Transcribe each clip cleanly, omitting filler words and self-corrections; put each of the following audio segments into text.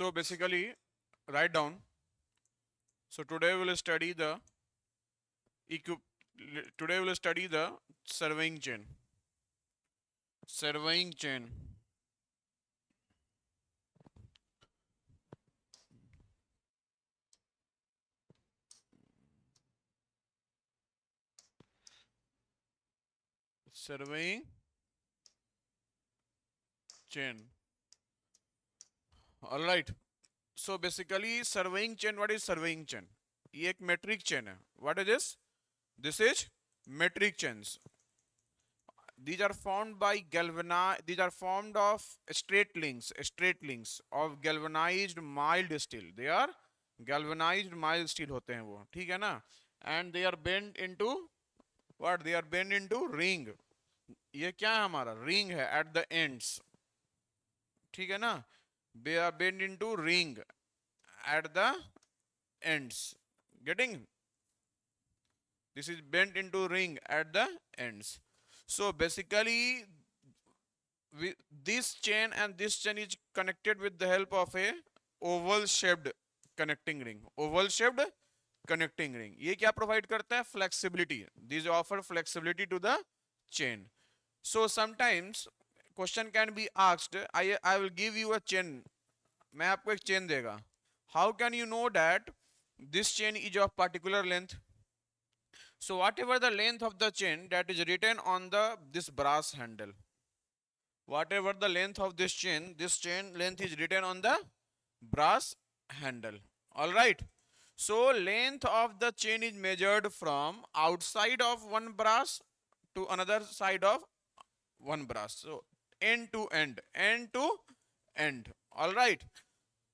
So basically, write down. So today we will study the equip. Today we will study the surveying chain. Surveying chain. Surveying chain. All right. So basically, surveying chain. What is surveying chain? ये एक metric chain है. What is this? This is metric chains. These are formed by galvanized. These are formed of straight links of galvanized mild steel. They are galvanized mild steel होते हैं वो, ठीक है ना? And they are bent into what? They are bent into ring. ये क्या है हमारा? Ring है at the ends, ठीक है ना? They are bent into ring at the ends. Getting? This is bent into ring at the ends. So basically, this chain and this chain is connected with the help of a oval shaped connecting ring. Oval shaped connecting ring. ये क्या provide करता है? Flexibility. These offer flexibility to the chain. So sometimes question can be asked. I will give you a chain. मैं आपको एक chain देगा. How can you know that this chain is of particular length? So whatever the length of the chain that is written on the this brass handle, whatever the length of this chain length is written on the brass handle. All right. So length of the chain is measured from outside of one brass to another side of one brass. So end to end, end to end. All right.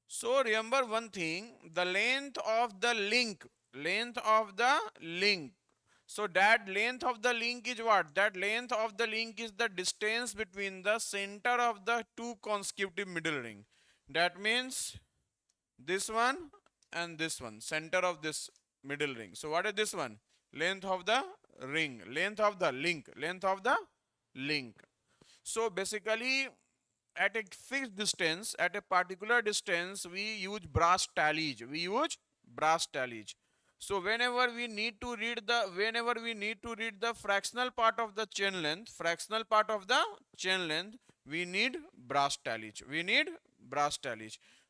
So remember one thing, the length of the link. So that length of the link is what? That length of the link is the distance between the center of the two consecutive middle ring. That means this one and this one, center of this middle ring. So what is this one? Length of the ring, length of the link. So basically, at a fixed distance, at a particular distance, we use brass tallage. So whenever we need to read the fractional part of the chain length, we need brass tallage.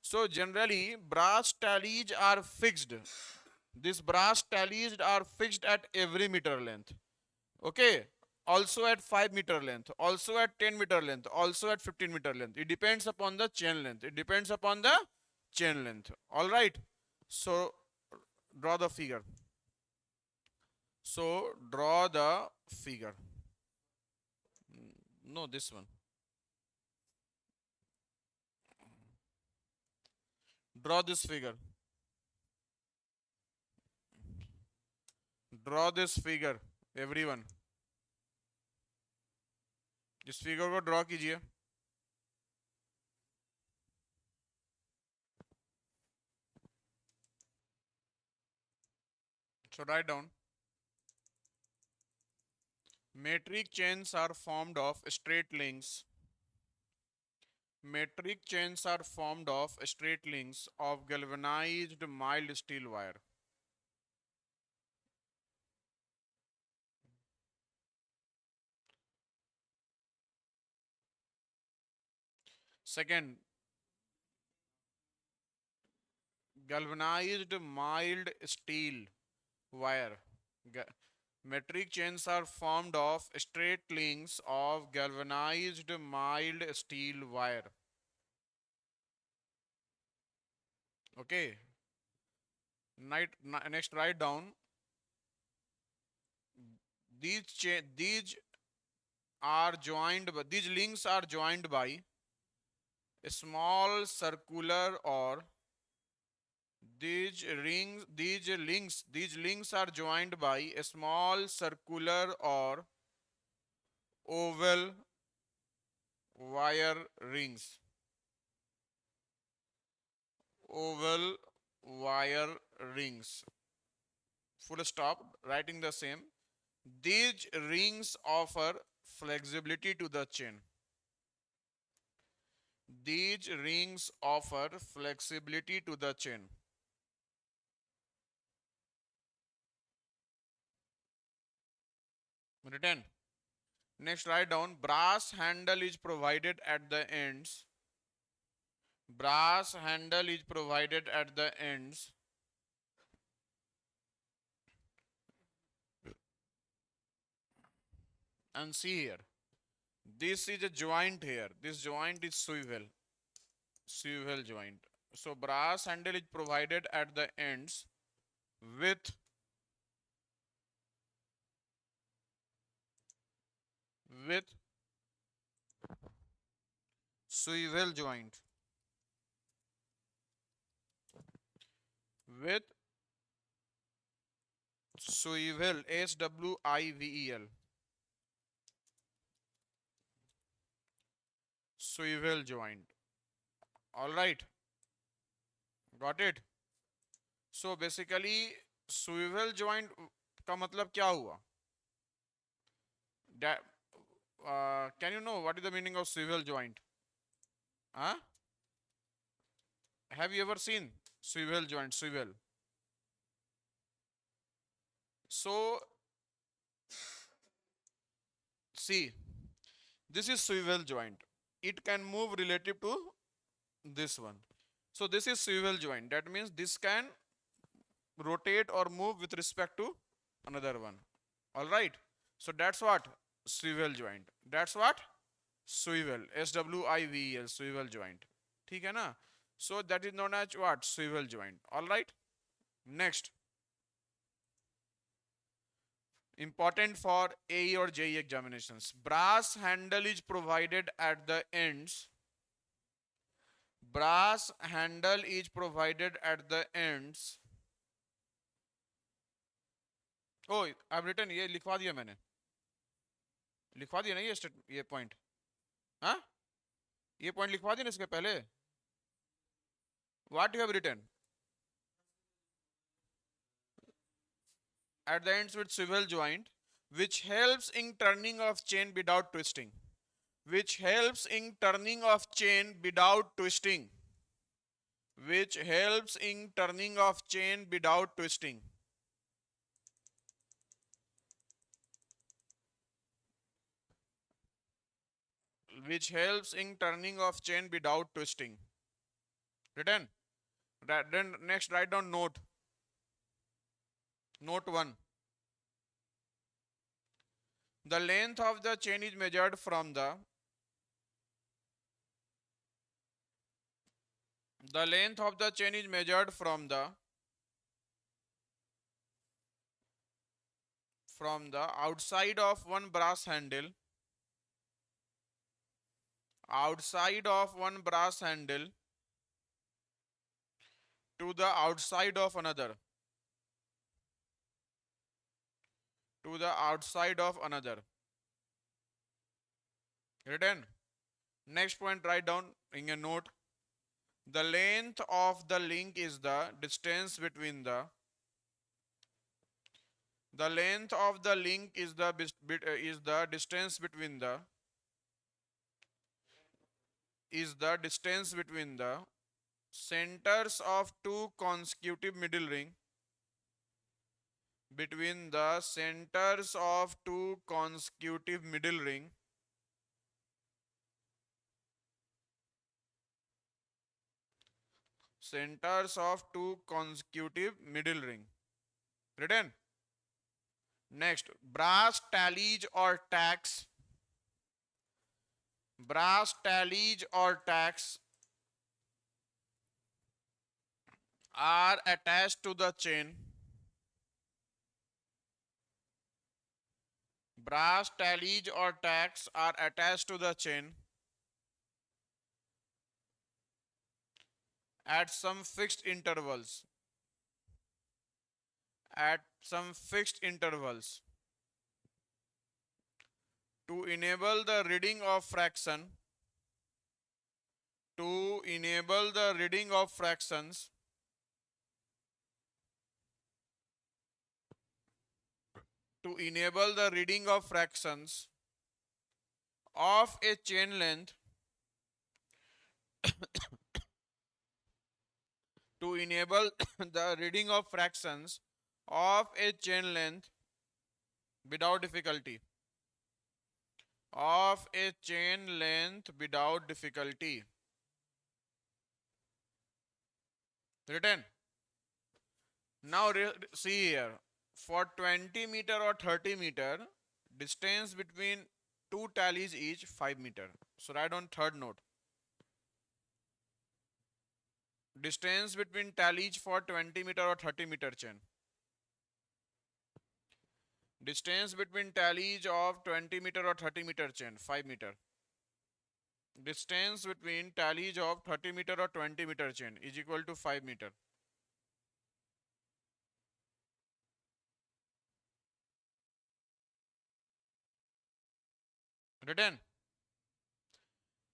So generally, brass tallage are fixed. These brass tallies are fixed at every meter length. Okay. Also at 5 meter length, also at 10 meter length, also at 15 meter length. It depends upon the chain length. All right. So draw the figure. No, this one. Draw this figure. Draw this figure, everyone. इस figure को draw कीजिए. So write down. Metric chains are formed of straight links. Metric chains are formed of straight links of galvanized mild steel wire. Second, galvanized mild steel wire. Metric chains are formed of straight links of galvanized mild steel wire. Okay. Next, write down. These links are joined by a small circular or these links are joined by a small circular or oval wire rings. Oval wire rings. Full stop. Writing the same. These rings offer flexibility to the chain. These rings offer flexibility to the chain. Written. Next, write down brass handle is provided at the ends. Brass handle is provided at the ends. And see here. This is a joint here. This joint is swivel joint. So brass handle is provided at the ends with with swivel joint. With swivel, SWIVEL. Swivel joint. All right, got it. So basically swivel joint का मतलब क्या हुआ? That, can you know what is the meaning of swivel joint? Huh? Have you ever seen swivel joint? Swivel. So see, this is swivel joint. It can move relative to this one. So this is swivel joint. That means this can rotate or move with respect to another one. All right. So that's what swivel joint. That's what swivel. SWIVEL, swivel joint. ठीक है ना? So that is known as what? Swivel joint. All right. Next. Important for AE or JE examinations. Brass handle is provided at the ends. Brass handle is provided at the ends. Oh, I've written, ये लिखवा दिया मैंने. लिखवा दिया ना ये point. हाँ, ये पॉइंट लिखवा दिया ना इसके पहले. What you have written? At the ends with swivel joint, which helps in turning of chain without twisting. Which helps in turning of chain without twisting. Which helps in turning of chain without twisting. Which helps in turning of chain without twisting. Written. Then next write down note. Note 1. The length of the chain is measured from the length of the chain is measured from the outside of one brass handle, outside of one brass handle to the outside of another, to the outside of another. Written. Next point, write down in a note. The length of the link is the distance between the length of the link is the distance between the centers of two consecutive middle ring, between the centers of two consecutive middle ring, centers of two consecutive middle ring. Written. Next, brass tallies or tacks. Brass tallies or tacks are attached to the chain. Brass tallies or tacks are attached to the chain at some fixed intervals. At some fixed intervals to enable the reading of fraction, to enable the reading of fractions, to enable the reading of fractions of a chain length to enable the reading of fractions of a chain length without difficulty. Of a chain length without difficulty. Written. Now see here. For 20 meter or 30 meter, distance between two tallies each 5 meter. So write on third note. Distance between tallies for 20 meter or 30 meter chain. Distance between tallies of 20 meter or 30 meter chain 5 meter. Distance between tallies of 30 meter or 20 meter chain is equal to 5 meter. Written.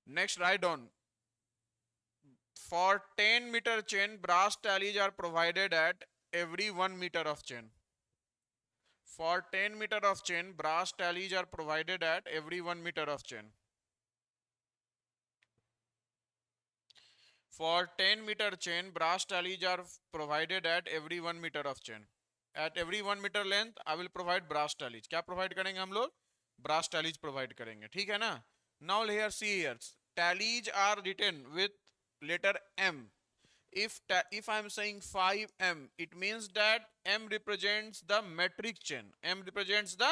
Next, write down. For 10 meter chain, brass tallies are provided at every 1 meter of chain. For 10 meter of chain, brass tallies are provided at every 1 meter of chain. For 10 meter chain, brass tallies are provided at every 1 meter of chain. At every 1 meter length, I will provide brass tallies. क्या provide करेंगे हम लोग? Brass tallies provide करेंगे. ठीक है ना? Now here see here. Tallies are written with letter M. If I am saying 5M, it means that M represents the metric chain. M represents the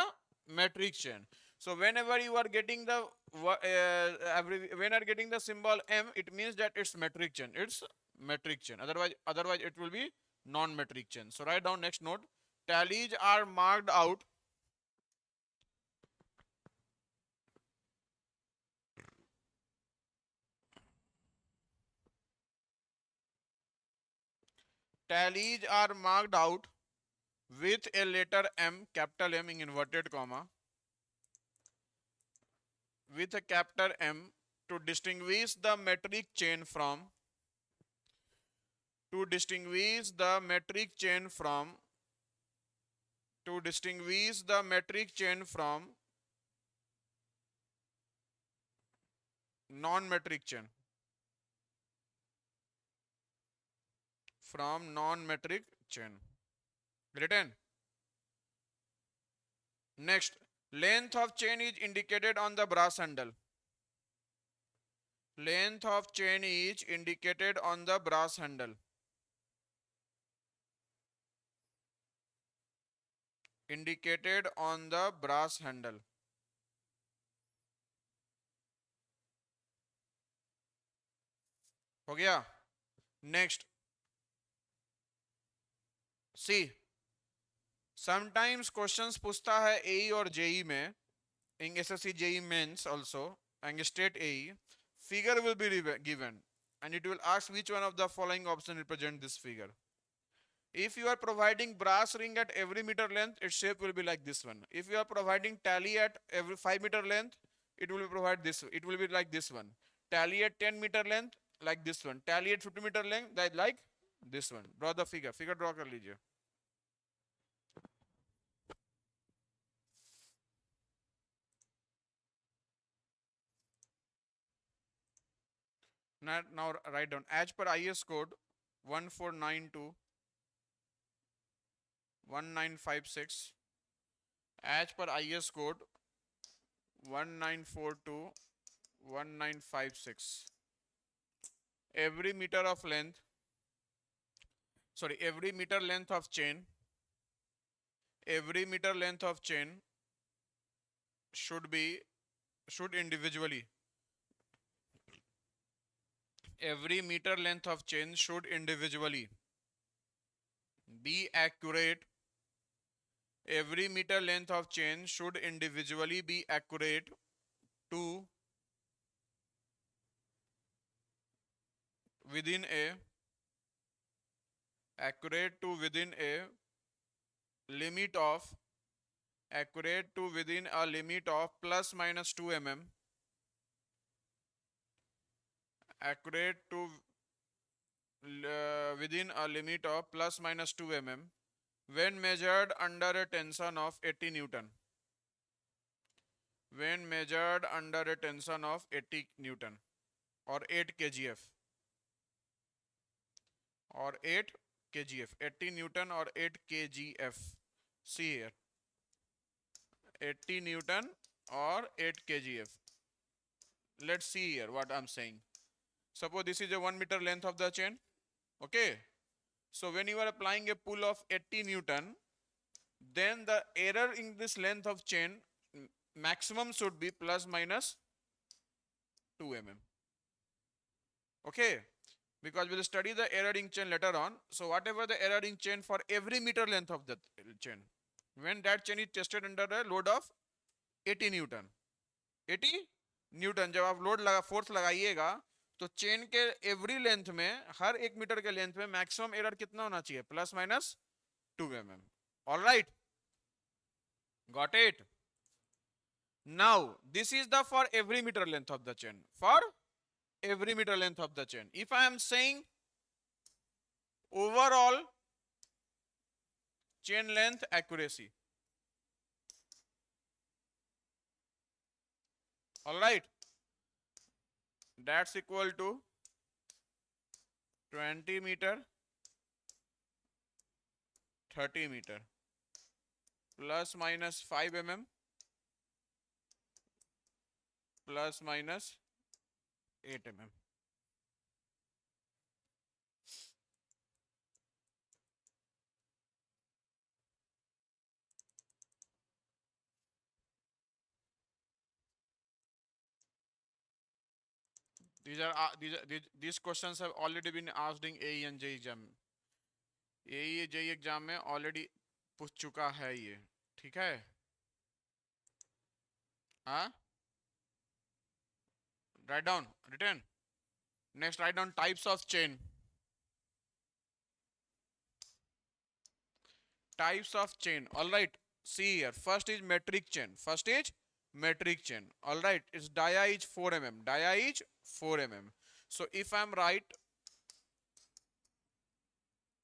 metric chain. So whenever you are getting the when are getting the symbol M, it means that it's metric chain. It's metric chain. Otherwise it will be non-metric chain. So write down next note. Tallies are marked out. Tallies are marked out with a letter M, capital M in inverted comma, with a capital M to distinguish the metric chain from to distinguish the metric chain from non-metric chain written. Next, length of chain is indicated on the brass handle. Length of chain is indicated on the brass handle. Indicated on the brass handle. हो गया? Next, see, sometimes questions पूछता है AE और JE में, in SSC JE mains also and state AE. Figure will be given and it will ask which one of the following options represent this figure. If you are providing brass ring at every meter length, its shape will be like this one. If you are providing tally at every 5 meter length, it will be provide this. It will be like this one. Tally at 10 meter length, like this one. Tally at 50 meter length, like this one. Draw the figure. Figure draw कर लीजिए. Now write down. As per IS code 1492 1956, as per IS code 1942 1956, every meter of length, every meter length of chain should individually, every meter length of chain should individually be accurate. Every meter length of chain should individually be accurate to within a limit of plus minus 2 mm, accurate to within a limit of plus minus 2 mm when measured under a tension of 80 Newton. When measured under a tension of 80 Newton. और 8 kgf और 8 kgf, 80 Newton और 8 kgf. See here, 80 Newton or 8 kgf. Let's see here what I'm saying. Suppose this is a 1 meter length of the chain. Okay. So when you are applying a pull of 80 Newton, then the error in this length of chain maximum should be plus minus 2 mm. Okay. Because we'll study the error in chain later on. So whatever the error in chain for every meter length of the chain, when that chain is tested under a load of 80 Newton, 80 Newton जब आप load लगा force लगाइएगा तो chain के every length में, हर 1 metre के length में मैक्सिमम एरर कितना होना चाहिए? Plus minus 2 mm. All right, got it. Now this is the for every metre length of the chain, for every meter length of the chain. If I am saying overall chain length accuracy, all right, that's equal to 20 meter, 30 meter plus minus 5 mm plus minus 8 mm. These questions have already been asked in AE and JEE exam. AE JEE exam में already पूछ चुका है ये, ठीक है? हाँ, write down, written. Next, write down types of chain. Types of chain. All right. See here. First is metric chain. First is metric chain. All right. Its dia is 4 mm. Dia is 4 mm. So if I am right,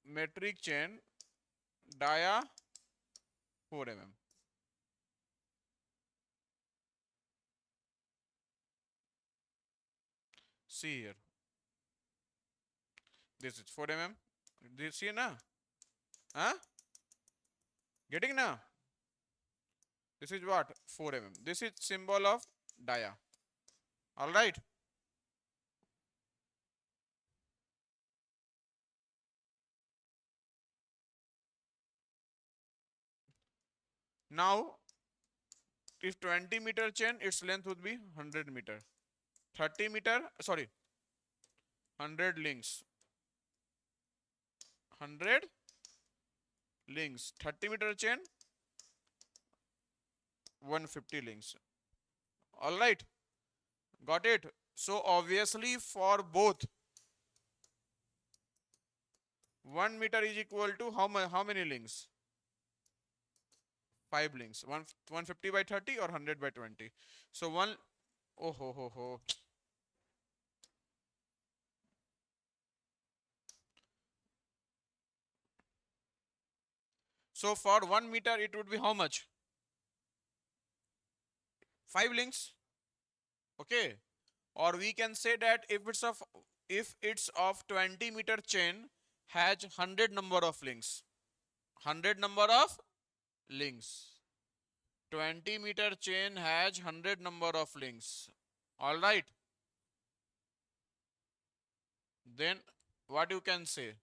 metric chain dia 4 mm. See here. This is 4 mm. This here na? Huh? Getting now? This is what? 4 mm. This is symbol of dia. All right. Now, if 20 meter chain, its length would be 100 meter. 30 meter, sorry, 100 links. 100 links. 30 meter chain, 150 links. All right. Got it. So obviously for both, 1 meter is equal to how many links? 5 links. 150 by 30 or 100 by 20. So one, oh ho. So for 1 meter it would be how much? 5 links. Okay. Or we can say that if it's of 20 meter chain has 100 number of links. 100 number of links. 20 meter chain has 100 number of links. All right. Then what you can say?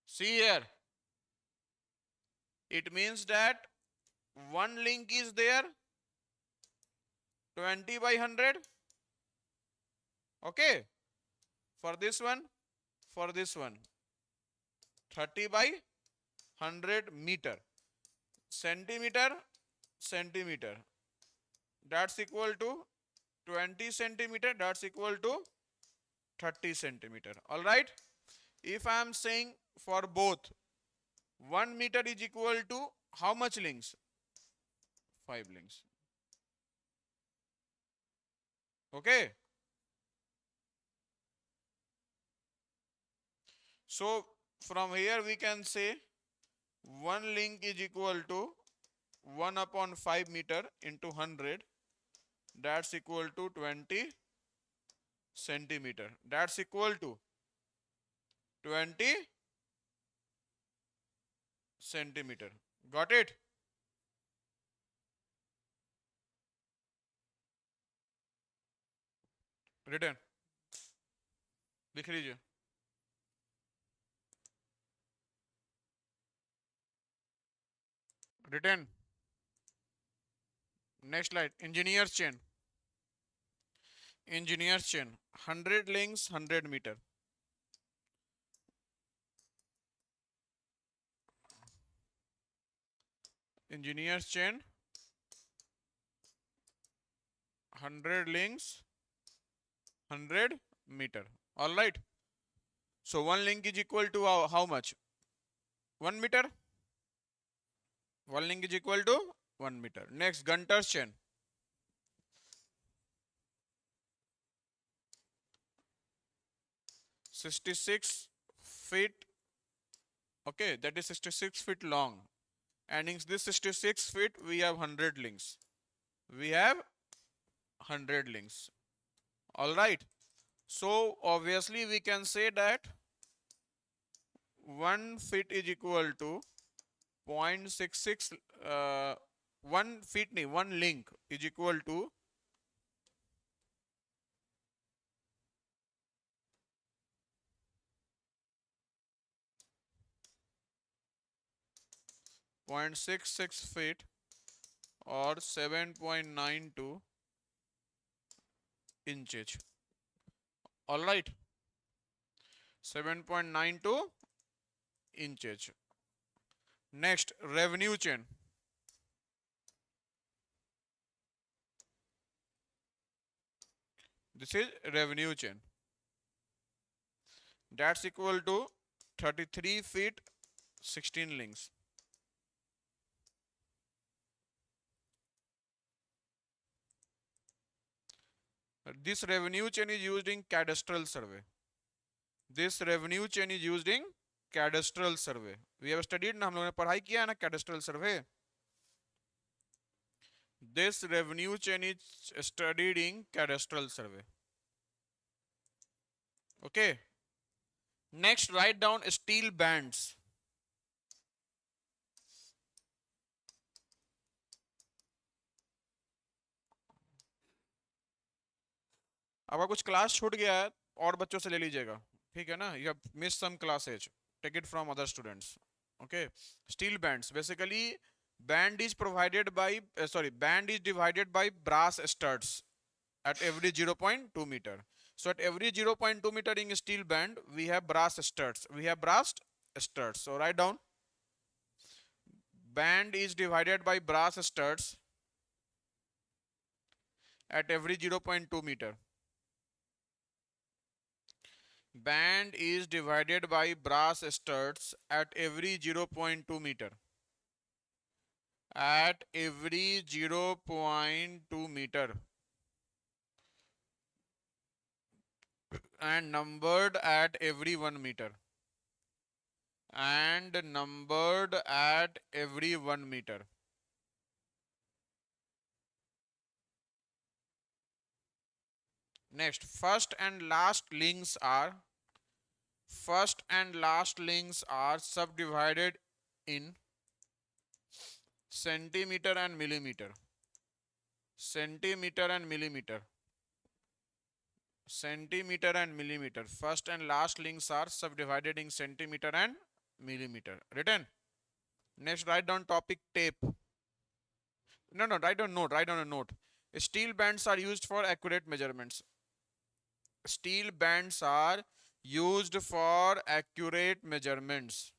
See here. It means that one link is there, 20 by 100. Okay. For this one, 30 by 100 meter. Centimeter. That's equal to 20 centimeter. That's equal to 30 centimeter. All right. If I am saying for both, 1 meter is equal to how much links? 5 links. Okay. So from here we can say 1 link is equal to 1 upon 5 meter into 100. That's equal to 20 centimeter. That's equal to 20 centimeter. Got it? Written. लिख लीजिए. Written. Next slide. Engineer's chain. Engineer's chain. 100 links, 100 meter. Engineer's chain. 100 links, 100 meter. All right. So one link is equal to how much? 1 meter. One link is equal to 1 meter. Next, Gunter's chain. $66 feet. Okay, that is 66 feet long. And in this 66 feet, we have 100 links. We have 100 links. All right. So obviously we can say that 1 feet is equal to 0.66 1 feet नहीं 1 link is equal to 0.66 feet or 7.92 inches. All right, 7.92 inches. Next, revenue chain. This is revenue chain. That's equal to 33 feet 16 links. This revenue chain is used in cadastral survey. This revenue chain is used in cadastral survey. We have studied ना, हम लोगों ने पढ़ाई किया है ना cadastral survey. This revenue chain is studied in cadastral survey. Okay. Next, write down steel bands. आपका कुछ क्लास छूट गया है और बच्चों से ले लीजिएगा, ठीक है ना. You have missed some classes. Take it from other students. Okay. Steel bands. Basically, band is provided by band is divided by brass studs at every 0.2 meter. So at every 0.2 meter in steel band, we have brass studs. We have brass studs. So write down. Band is divided by brass studs at every 0.2 meter. Band is divided by brass studs at every 0.2 meter. At every 0.2 meter. And numbered at every 1 meter. And numbered at every 1 meter. Next, first and last links are subdivided in centimeter and millimeter. Centimeter and millimeter. Centimeter and millimeter. First and last links are subdivided in centimeter and millimeter. Written. Next, write down topic tape. No, write down note. Write down a note. Steel bands are used for accurate measurements. Steel bands are used for accurate measurements.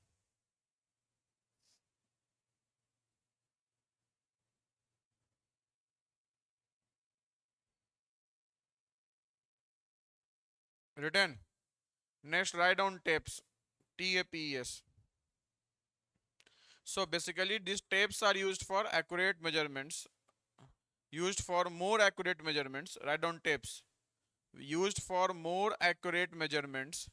Written. Next, write down tapes. TAPES. So basically, these tapes are used for accurate measurements. Used for more accurate measurements. Write down tapes. Used for more accurate measurements.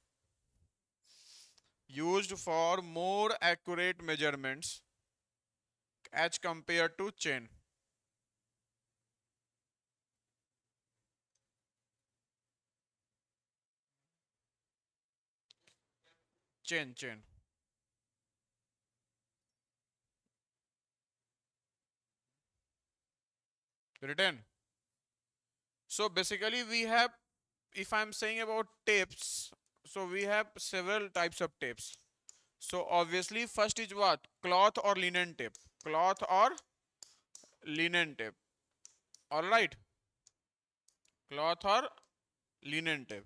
Used for more accurate measurements as compared to chain. chain written. So basically we have, if I'm saying about tapes, so we have several types of tapes. So obviously first is what? Cloth or linen tape. Cloth or linen tape. All right. Cloth or linen tape.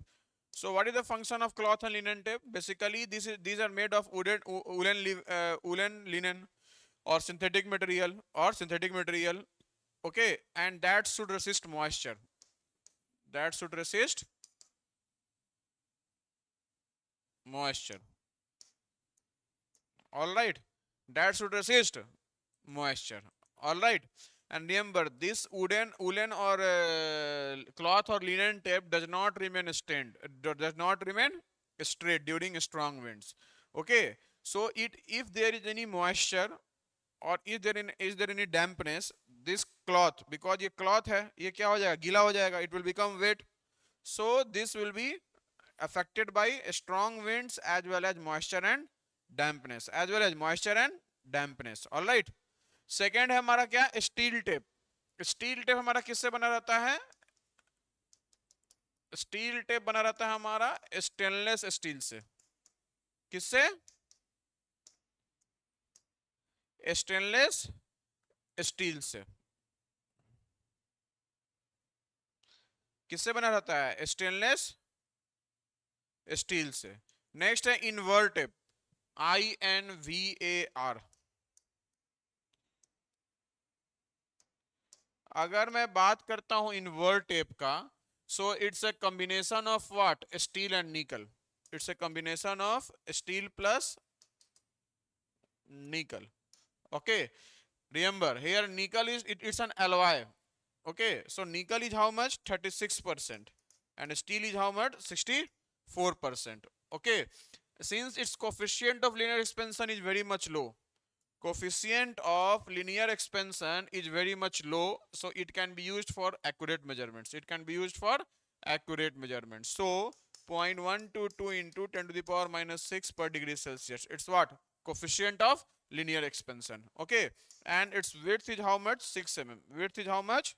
So what is the function of cloth and linen tape? Basically these are made of woolen linen or synthetic material. Okay, and that should resist moisture. That should resist moisture. All right, that should resist moisture. All right, and remember this woolen or cloth or linen tape does not remain stained, does not remain straight during strong winds. Okay, so it, if there is any moisture और is there any dampness, this cloth, because ये cloth है, ये क्या हो जाएगा, गीला हो जाएगा, it will become wet. So this will be affected by strong winds as well as moisture and dampness, all right. Second है हमारा क्या, स्टील टेप. स्टील टेप हमारा किससे बना रहता है? स्टील टेप बना रहता है हमारा स्टेनलेस स्टील से. किससे? स्टेनलेस स्टील से. किससे बना रहता है? स्टेनलेस स्टील से. नेक्स्ट है इनवर्ट टेप. INVAR. अगर मैं बात करता हूं इनवर्ट टेप का, so it's a combination of what? Steel and निकल. It's a combination of steel plus nickel. Okay, remember here nickel is it's an alloy. Okay, so nickel is how much? 36%, and steel is how much? 64%. Okay, since its coefficient of linear expansion is very much low, coefficient of linear expansion is very much low, so it can be used for accurate measurements. It can be used for accurate measurements. So 0.122 into 10 to the power minus 6 per degree Celsius. It's what? Coefficient of linear expansion. Okay, and its width is how much? 6 mm. Width is how much?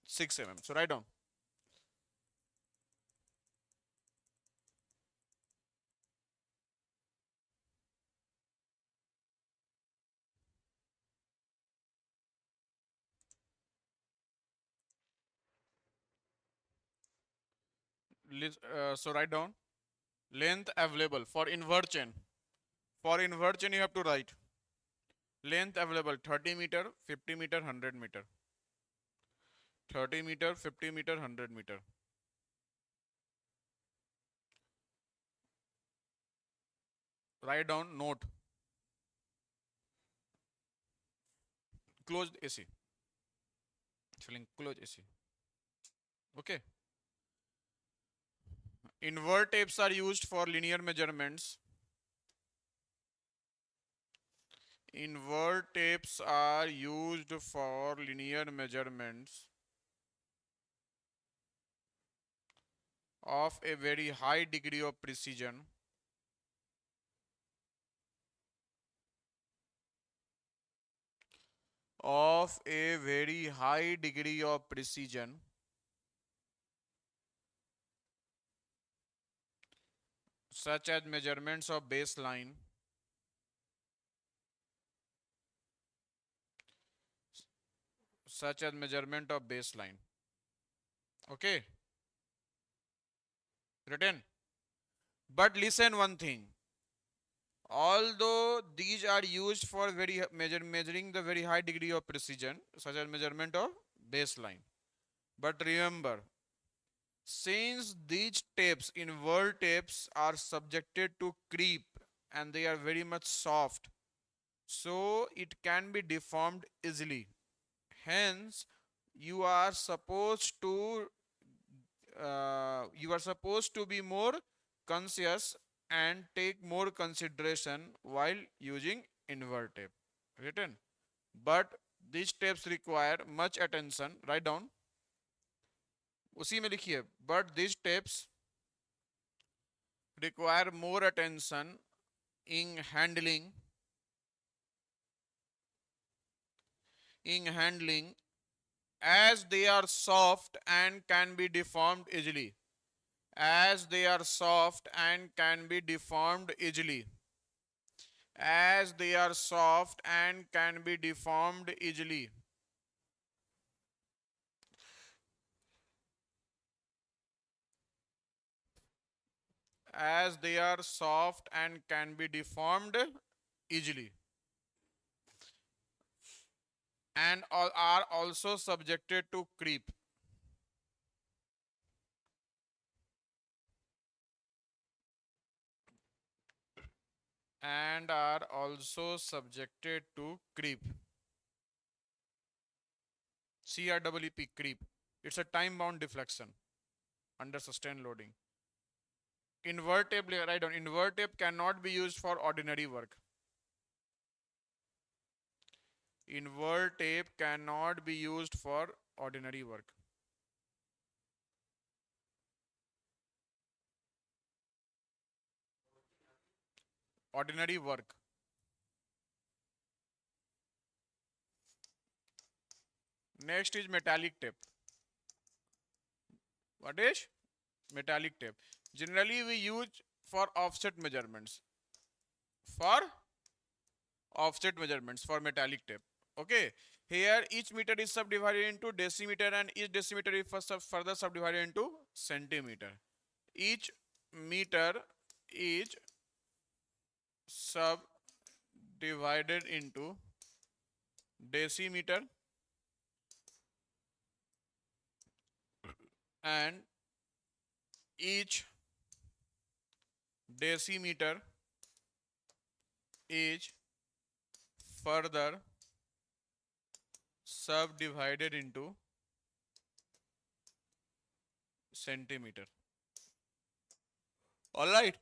6 mm. So write down. So write down length available for invert chain. For invert chain you have to write length available 30 meter, 50 meter, 100 meter. 30 meter, 50 meter, 100 meter. Write down note. Closed AC. Filling closed AC. Okay. Invert tapes are used for linear measurements. Invert tapes are used for linear measurements of a very high degree of precision. Of a very high degree of precision. Such as measurements of baseline. Such as measurement of baseline. Okay. Written. But listen one thing. Although these are used for measuring the very high degree of precision, such as measurement of baseline. But remember, since these tapes, invert tapes, are subjected to creep and they are very much soft, so it can be deformed easily. Hence, you are supposed to be more conscious and take more consideration while using invert tape. Written. But these tapes require much attention. Write down. उसी में लिखिए. But these tapes require more attention in handling as they are soft and can be deformed easily. As they are soft and can be deformed easily. As they are soft and can be deformed easily. As they are soft and can be deformed easily. And are also subjected to creep. And are also subjected to creep. CREEP, creep. It's a time bound deflection under sustained loading. Invert tape, write down. Invert tape cannot be used for ordinary work. Invert tape cannot be used for ordinary work. Ordinary work. Next is metallic tape. What is? Metallic tape. Generally we use for offset measurements. For offset measurements for metallic tape. Okay. Here each meter is subdivided into decimeter and each decimeter is further subdivided into centimeter. Each meter is subdivided into decimeter and each decimeter is further subdivided into centimeter. All right.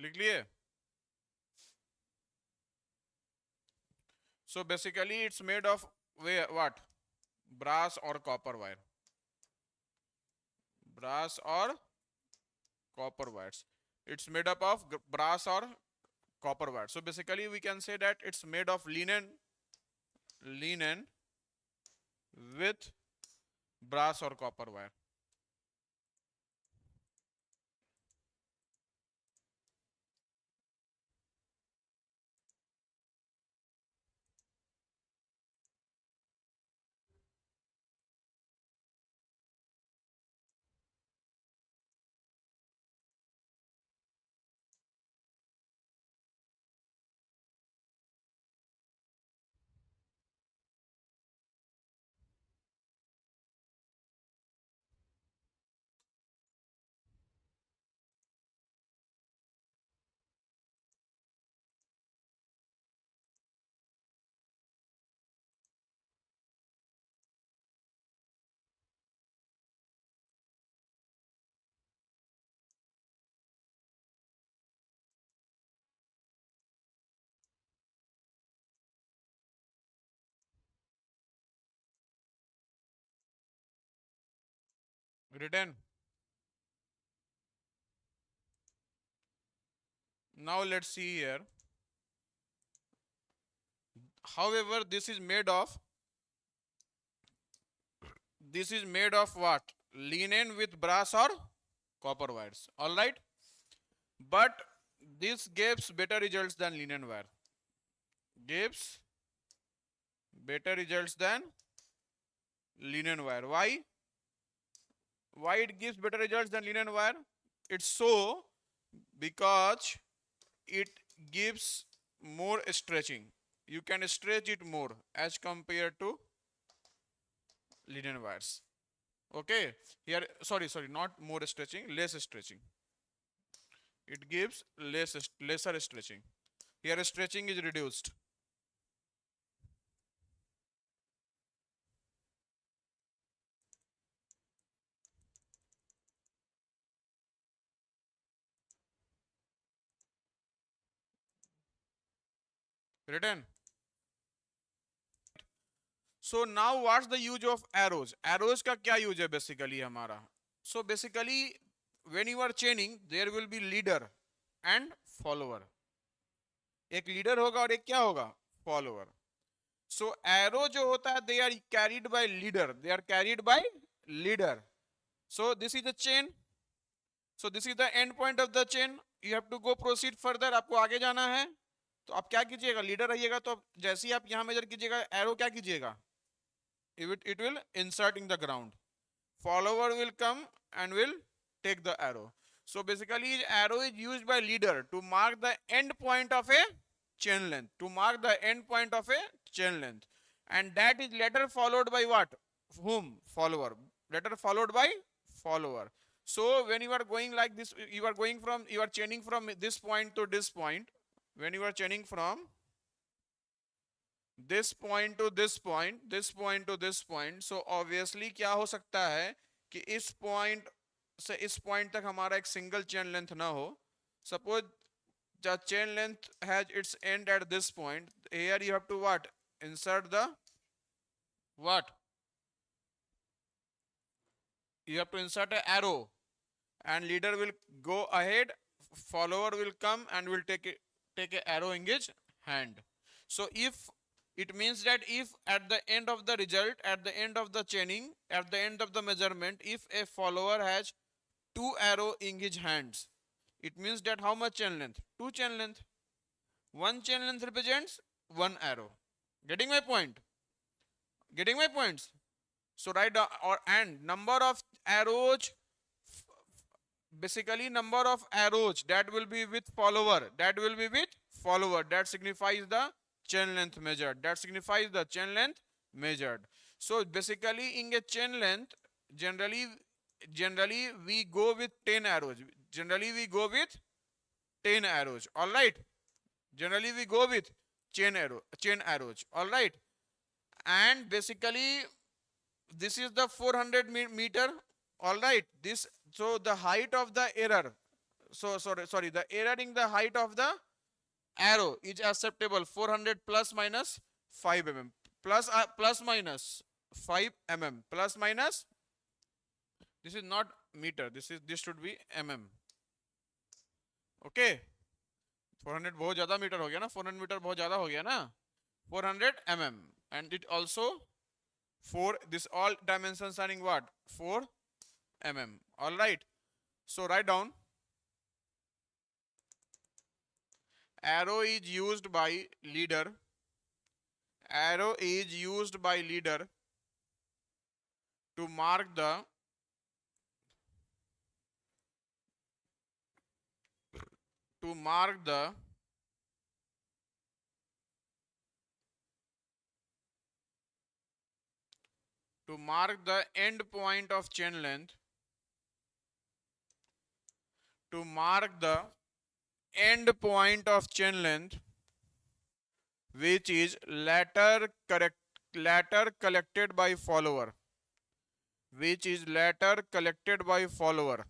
लिख लिए? So basically it's made of what? Brass or copper wire. Brass or copper wires. It's made up of brass or copper wire. So basically we can say that it's made of linen with brass or copper wire. Written. Now let's see here. However, this is made of what? Linen with brass or copper wires. All right. But this gives better results than linen wire. Gives better results than linen wire. Why? Why it gives better results than linen wire? It's so because it gives more stretching. You can stretch it more as compared to linen wires. Okay. Here, sorry, not more stretching, less stretching. It gives lesser stretching. Here stretching is reduced. written. So now what's the use of arrows? Arrows का क्या use है basically हमारा? So basically when you are chaining there will be leader and follower. एक leader होगा और एक क्या होगा? Follower. So arrow जो होता है they are carried by leader. They are carried by leader. So this is the chain. So this is the end point of the chain. You have to go proceed further. आपको आगे जाना है तो आप क्या कीजिएगा? लीडर रहिएगा तो जैसे ही आप यहां मेजर कीजिएगा एरो क्या कीजिएगा? It will insert in the ground. Follower will come and will take the arrow. So basically arrow is used by leader to mark the end point of a chain length. To mark the end point of a chain length. And that is later followed by what? Whom? Follower. Later followed by follower. So when you are going like this, you are chaining from this point to this point. When you are chaining from this point to this point, this point to this point, so obviously क्या हो सकता है कि इस point से इस point तक हमारा एक single chain length ना हो. Suppose the chain length has its end at this point. Here you have to what? Insert the what? You have to insert an arrow, and leader will go ahead. Follower will come and will take an arrow in his hand. So if it means that if at the end of the result, at the end of the chaining, at the end of the measurement, if a follower has two arrow in his hands, it means that how much chain length? Two chain length. One chain length represents one arrow. Getting my point? Getting my points? So write down and number of arrows, basically number of arrows that will be with follower, that will be with follower, that signifies the chain length measured, that signifies the chain length measured. So basically in a chain length generally we go with 10 arrows. Generally we go with 10 arrows. All right, generally we go with chain arrows. All right, and basically this is the 400 meter. All right, this, so the height of the error, so sorry, the error in the height of the arrow is acceptable 400 plus minus 5 mm plus minus 5 mm plus minus, this is not meter, this should be mm. Okay, 400 बहुत ज्यादा metre हो गया ना, 400 metre बहुत ज्यादा हो गया ना, 400 mm, and it also 4, this all dimensions are in what? 4 mm. All right, so write down arrow is used by leader, arrow is used by leader to mark the end point of chain length, to mark the end point of chain length which is later collected by follower, which is later collected by follower,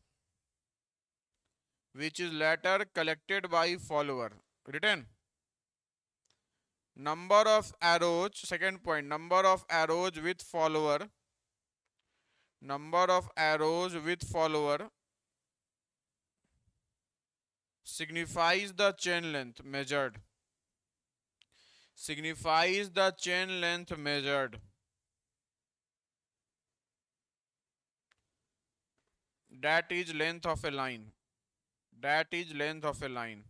which is later collected by follower. Written number of arrows, second point, number of arrows with follower, number of arrows with follower signifies the chain length measured, signifies the chain length measured. That is length of a line, that is length of a line.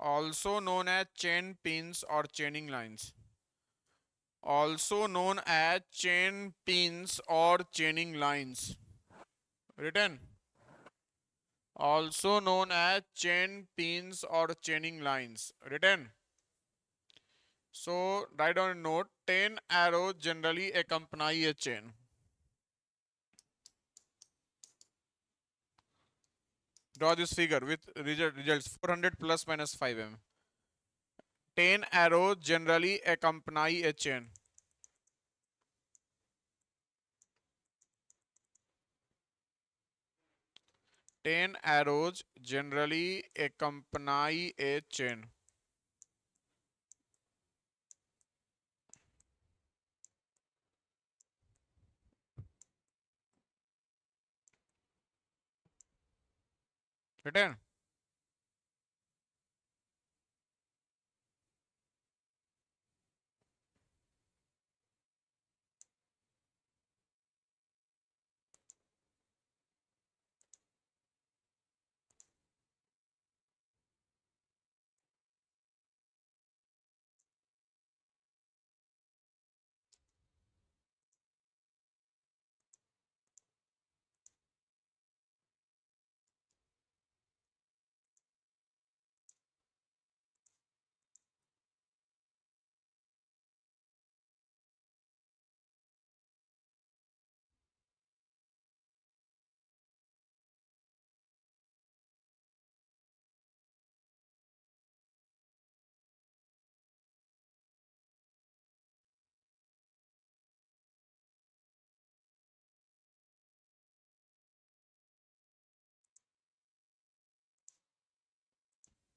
Also known as chain pins or chaining lines, also known as chain pins or chaining lines. Written also known as chain pins or chaining lines. Written. So write down a note, 10 arrows generally accompany a chain. Draw this figure with results 400 plus minus 5 mm. 10 arrows generally accompany a chain. 10 arrows generally accompany a chain. Written.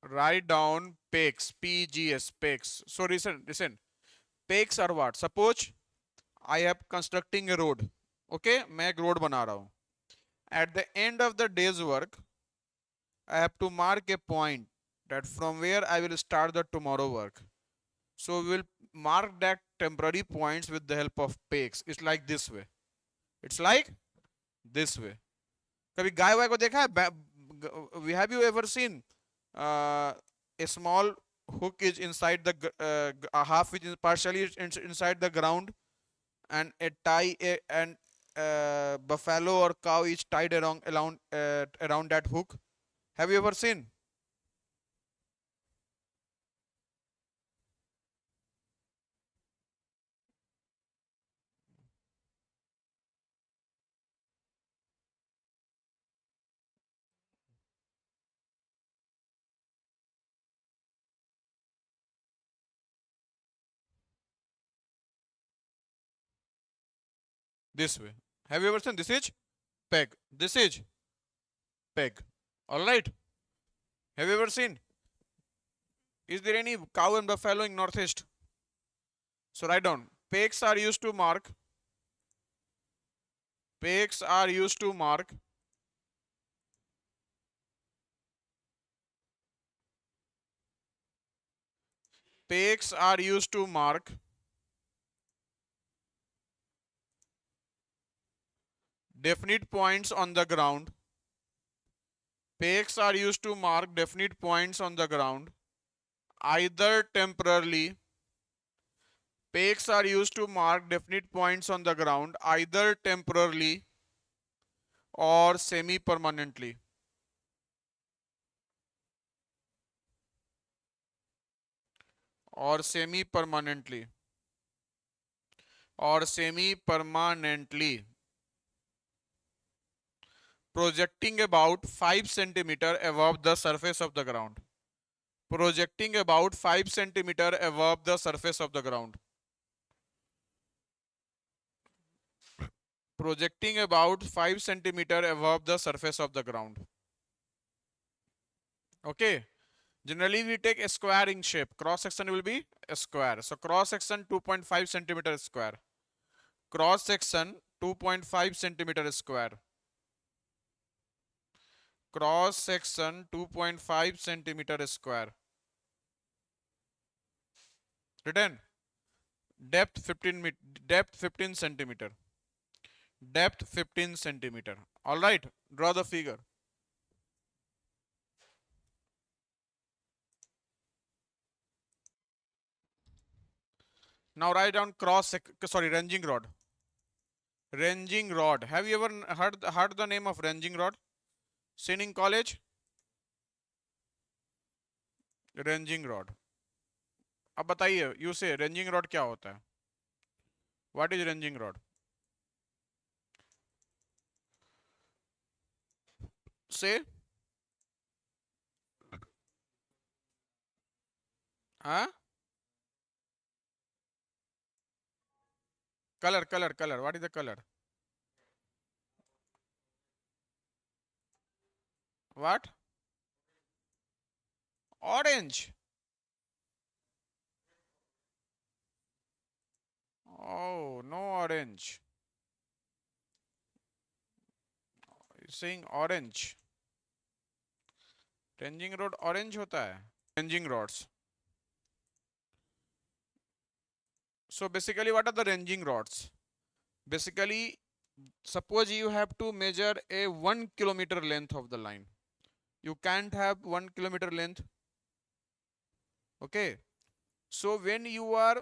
Write down pegs, PGS, pegs. So listen. Pegs are what? Suppose I am constructing a road. Okay, मैं एक road बना रहा हूँ. At the end of the day's work, I have to mark a point that from where I will start the tomorrow work. So we will mark that temporary points with the help of pegs. It's like this way. It's like this way. कभी गाय वाय को देखा है? Have you ever seen a small hook is inside the a half which is partially inside the ground, and a tie and buffalo or cow is tied around that hook? Have you ever seen? This way. Have you ever seen? This is peg. This is peg. All right. Have you ever seen? Is there any cow and buffalo in northeast? So write down. Pegs are used to mark. Pegs are used to mark. Pegs are used to mark definite points on the ground. Pegs are used to mark definite points on the ground, either temporarily. Pegs are used to mark definite points on the ground, either temporarily or semi-permanently. Or semi-permanently. Or semi-permanently. Projecting about 5 centimeter above the surface of the ground. Projecting about 5 centimeter above the surface of the ground. Projecting about 5 centimeter above the surface of the ground. Okay. Generally, we take a square in shape. Cross section will be a square. So cross section 2.5 centimeter square. Cross section 2.5 centimeter square. Cross section 2.5 centimeter square. Written. Depth 15 centimeter. Depth 15 centimeter. All right. Draw the figure. Now write down ranging rod. Ranging rod. Have you ever heard the name of ranging rod? Seen in college? Ranging rod. अब बताइए, you से ranging rod क्या होता है? What is ranging rod? से हाँ, colour what is the colour? What? Orange. Oh, no orange. You're saying orange. Ranging rod orange होता है. Ranging rods. So basically, what are the ranging rods? Basically, suppose you have to measure a 1 kilometer length of the line. You can't have 1 kilometer length. Okay. So when you are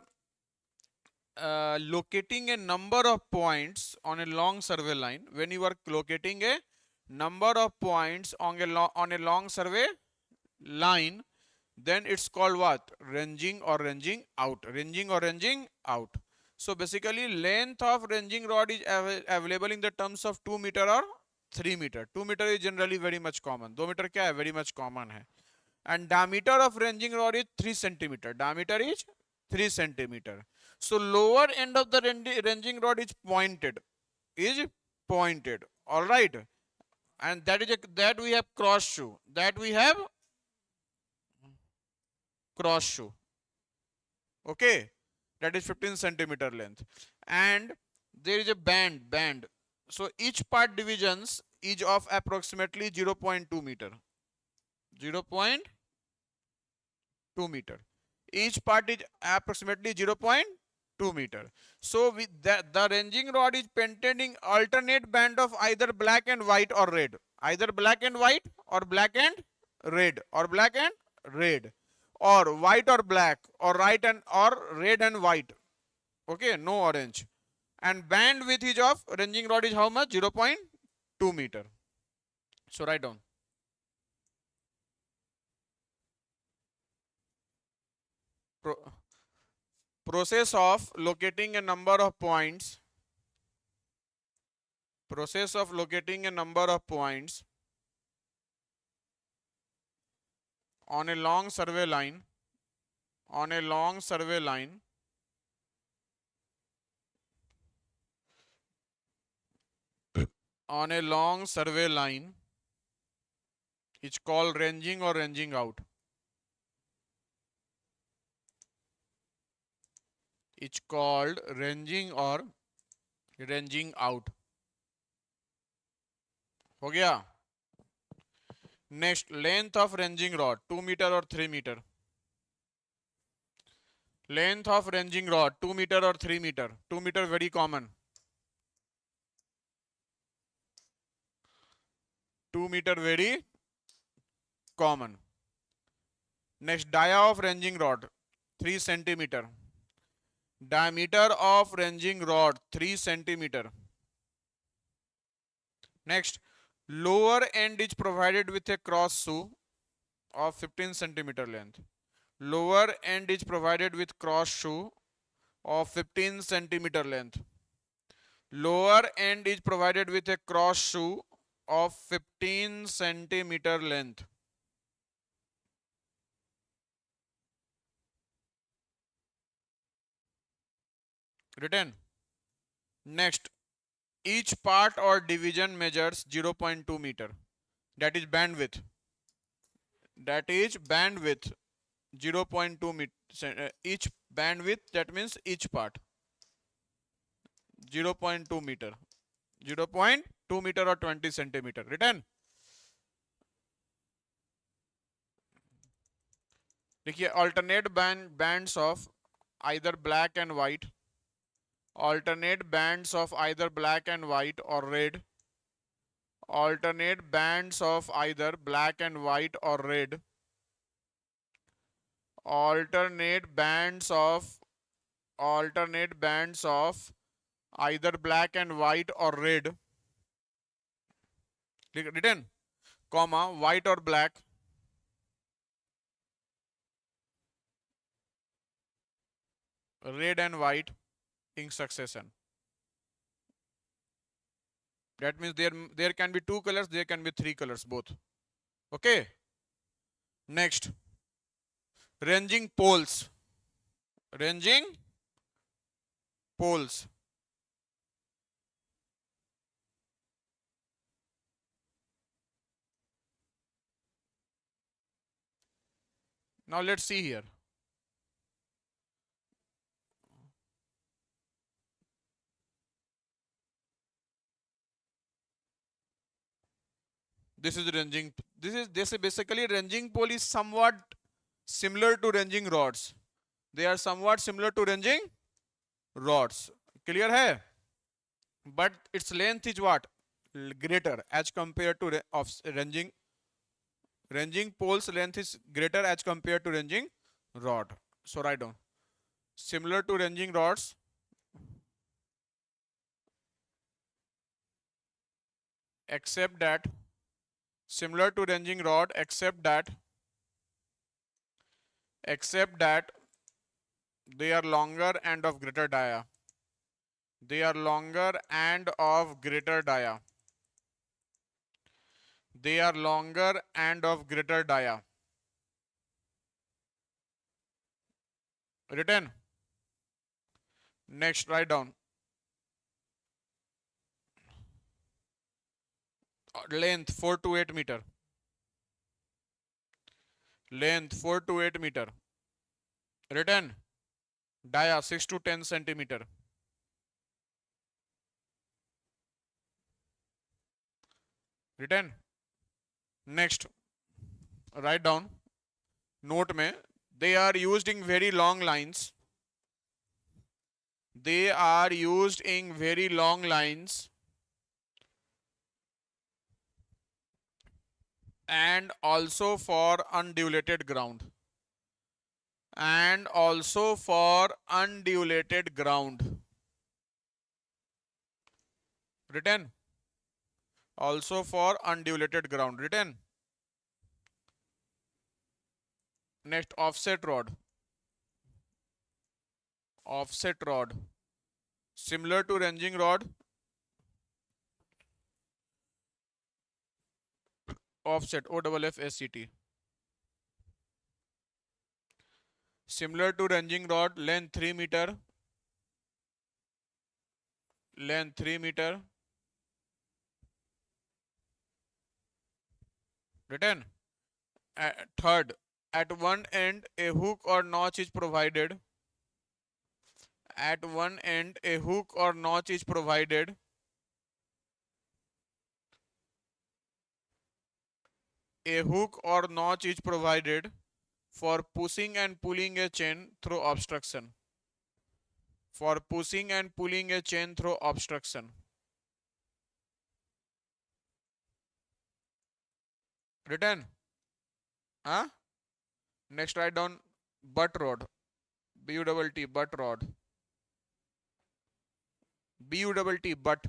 locating a number of points on a long survey line, when you are locating a number of points on a long survey line, then it's called what? Ranging or ranging out. Ranging or ranging out. So basically, length of ranging rod is available in the terms of 2 meter or 3 meter. 2 meter is generally very much common. 2 meter क्या है? Very much common है. And diameter of ranging rod is 3 centimeter. Diameter is 3 centimeter. So lower end of the ranging rod is pointed. Is pointed. All right. And that we have cross shoe. That we have cross shoe. Okay. That is 15 centimeter length. And there is a band. So each part divisions is of approximately 0.2 meter. 0.2 meter. Each part is approximately 0.2 meter. So with the ranging rod is painted in alternate band of either black and white or red. Either black and white or black and red or black and red or white or black or right and or red and white. Okay, no orange. And band width is of ranging rod is how much? 0.2 meter. So write down. Process of locating a number of points. Process of locating a number of points on a long survey line. On a long survey line. On a long survey line. It's called ranging or ranging out. It's called ranging or ranging out. हो गया. Next, length of ranging rod, 2 meter or 3 meter. Length of ranging rod, 2 meter or 3 meter. 2 meter very common. 2 meter very common. Next, dia of ranging rod, 3 centimeter. Diameter of ranging rod, 3 centimeter. Next, lower end is provided with a cross shoe of 15 centimeter length. Lower end is provided with cross shoe of 15 centimeter length. Lower end is provided with a cross shoe of 15 centimeter length. Written. Next, each part or division measures 0.2 meter. That is bandwidth. That is bandwidth. 0.2 meter. Each bandwidth, that means each part. 0.2 meter. 0.2 meter or 20 centimeter. Written. देखिए alternate bands of either black and white. Alternate bands of either black and white or red. Alternate bands of either black and white or red. Alternate bands of either black and white or red. Written, comma, white or black. Red and white in succession. That means there can be 2 colors, there can be 3 colors, both. Okay. Next, ranging poles. Ranging poles. Now let's see here. This is ranging. This is basically ranging pole is somewhat similar to ranging rods. They are somewhat similar to ranging rods. Clear hai? But its length is what? Greater as compared to ranging. Ranging pole's length is greater as compared to ranging rod. So write down. Similar to ranging rods, except that similar to ranging rod, except that they are longer and of greater dia. They are longer and of greater dia. They are longer and of greater dia. Written. Next, write down. Length 4 to 8 meter. Length 4 to 8 meter. Written. Dia 6 to 10 centimeter. Written. Next, write down. Note में, they are used in very long lines. They are used in very long lines and also for undulated ground. And also for undulated ground. Written. Also for undulated ground. Written. Next, offset rod. Offset rod. Similar to ranging rod. Offset. OFFSET. Similar to ranging rod. Length 3 meter. Length 3 meter. Written. Third, at one end a hook or notch is provided. At one end a hook or notch is provided. A hook or notch is provided for pushing and pulling a chain through obstruction. For pushing and pulling a chain through obstruction. Written. Huh? Next, write down butt rod. BUTT, butt rod. BUTT, butt.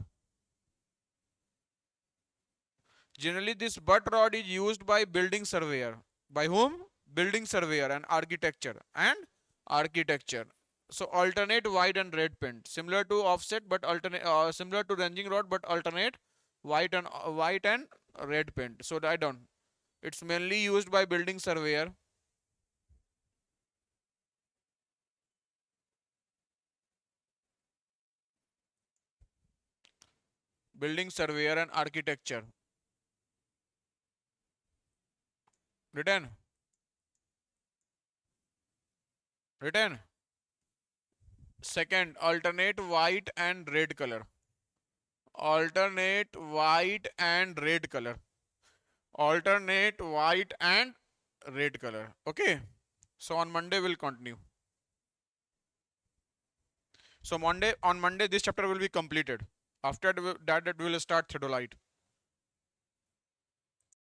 Generally, this butt rod is used by building surveyor. By whom? Building surveyor and architecture. So alternate white and red paint, similar to offset, but similar to ranging rod, but alternate white and red paint. So write down. It's mainly used by building surveyor. Building surveyor and architecture. Written. Written. Second, alternate white and red color. Alternate white and red color. Alternate white and red color. Okay. So on Monday we'll continue. So on Monday this chapter will be completed. After that we will start theodolite.